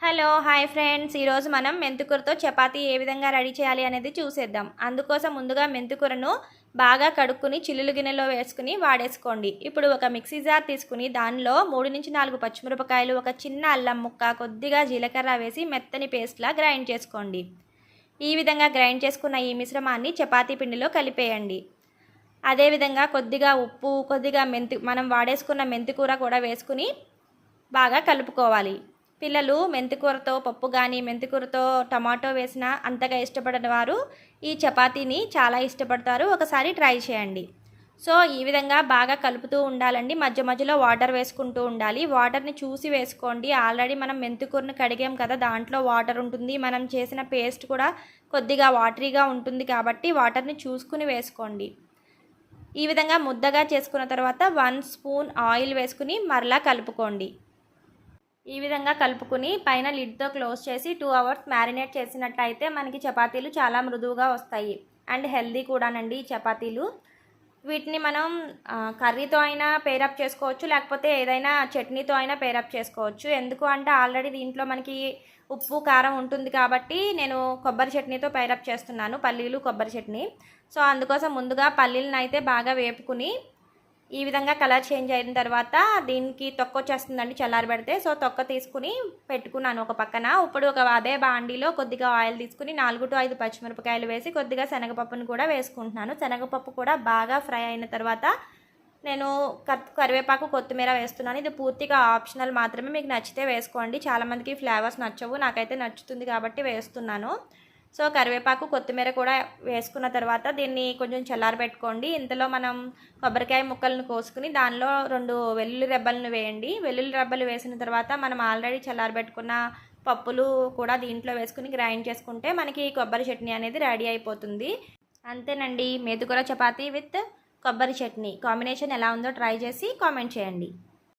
Hello hi friends, ఈరోజు మనం మెంతికూరతో చపాతీ ఏ విధంగా రెడీ చేయాలి అనేది చూసేద్దాం. అందుకోసం ముందుగా మెంతికూరను బాగా కడుక్కుని చిల్లులు గిన్నెలో వేసుకుని వాడేసుకోండి. ఇప్పుడు ఒక మిక్సీ జార్ తీసుకుని దానిలో 3 నుంచి 4 పచ్చిమిరపకాయలు, ఒక చిన్న అల్లం ముక్క, కొద్దిగా జీలకర్ర వేసి మెత్తని పేస్ట్లా గ్రైండ్ చేసుకోండి. ఈ విధంగా గ్రైండ్ చేసుకున్న ఈ మిశ్రమాన్ని చపాతీ పిండిలో కలిపేయండి. అదేవిధంగా కొద్దిగా ఉప్పు, కొద్దిగా మనం వాడేసుకున్న మెంతికూర కూడా వేసుకుని బాగా కలుపుకోవాలి. పిల్లలు మెంతికూరతో పప్పు కానీ మెంతికూరతో టమాటో వేసినా అంతగా ఇష్టపడని వారు ఈ చపాతీని చాలా ఇష్టపడతారు. ఒకసారి ట్రై చేయండి. సో ఈ విధంగా బాగా కలుపుతూ ఉండాలండి. మధ్య మధ్యలో వాటర్ వేసుకుంటూ ఉండాలి. వాటర్ని చూసి వేసుకోండి. ఆల్రెడీ మనం మెంతికూరని కడిగాం కదా, దాంట్లో వాటర్ ఉంటుంది. మనం చేసిన పేస్ట్ కూడా కొద్దిగా వాటరీగా ఉంటుంది కాబట్టి వాటర్ని చూసుకుని వేసుకోండి. ఈ విధంగా ముద్దగా చేసుకున్న తర్వాత 1 స్పూన్ ఆయిల్ వేసుకుని మరలా కలుపుకోండి. ఈ విధంగా కలుపుకుని పైన లిడ్తో క్లోజ్ చేసి 2 అవర్స్ మ్యారినేట్ చేసినట్టయితే మనకి చపాతీలు చాలా మృదువుగా వస్తాయి అండ్ హెల్దీ కూడానండి ఈ చపాతీలు. వీటిని మనం కర్రీతో అయినా పేరప్ చేసుకోవచ్చు, లేకపోతే ఏదైనా చట్నీతో అయినా పేరప్ చేసుకోవచ్చు. ఎందుకు అంటే ఆల్రెడీ దీంట్లో మనకి ఉప్పు కారం ఉంటుంది కాబట్టి నేను కొబ్బరి చట్నీతో పేరప్ చేస్తున్నాను, పల్లీలు కొబ్బరి చట్నీ. సో అందుకోసం ముందుగా పల్లీలను అయితే బాగా వేపుకుని ఈ విధంగా కలర్ చేంజ్ అయిన తర్వాత దీనికి తొక్క వచ్చేస్తుందండి చల్లారబెడితే. సో తొక్క తీసుకుని పెట్టుకున్నాను ఒక పక్కన. ఇప్పుడు అదే బాండీలో కొద్దిగా ఆయిల్ తీసుకుని 4 to 5 పచ్చిమిరపకాయలు వేసి కొద్దిగా శనగపప్పును కూడా వేసుకుంటున్నాను. శనగపప్పు కూడా బాగా ఫ్రై అయిన తర్వాత నేను కరివేపాకు, కొత్తిమీర వేస్తున్నాను. ఇది పూర్తిగా ఆప్షనల్ మాత్రమే, మీకు నచ్చితే వేసుకోండి. చాలామందికి ఫ్లేవర్స్ నచ్చవు, నాకైతే నచ్చుతుంది కాబట్టి వేస్తున్నాను. సో కరివేపాకు, కొత్తిమీర కూడా వేసుకున్న తర్వాత దీన్ని కొంచెం చల్లారబెట్టుకోండి. ఇంతలో మనం కొబ్బరికాయ ముక్కలను కోసుకుని దానిలో 2 వెల్లుల్లి రెబ్బలను వేయండి. వెల్లుల్లి రెబ్బలు వేసిన తర్వాత మనం ఆల్రెడీ చల్లారబెట్టుకున్న పప్పులు కూడా దీంట్లో వేసుకుని గ్రైండ్ చేసుకుంటే మనకి కొబ్బరి చట్నీ అనేది రెడీ అయిపోతుంది. అంతేనండి, మెంతికూర చపాతీ విత్ కొబ్బరి చట్నీ కాంబినేషన్ ఎలా ఉందో ట్రై చేసి కామెంట్ చేయండి.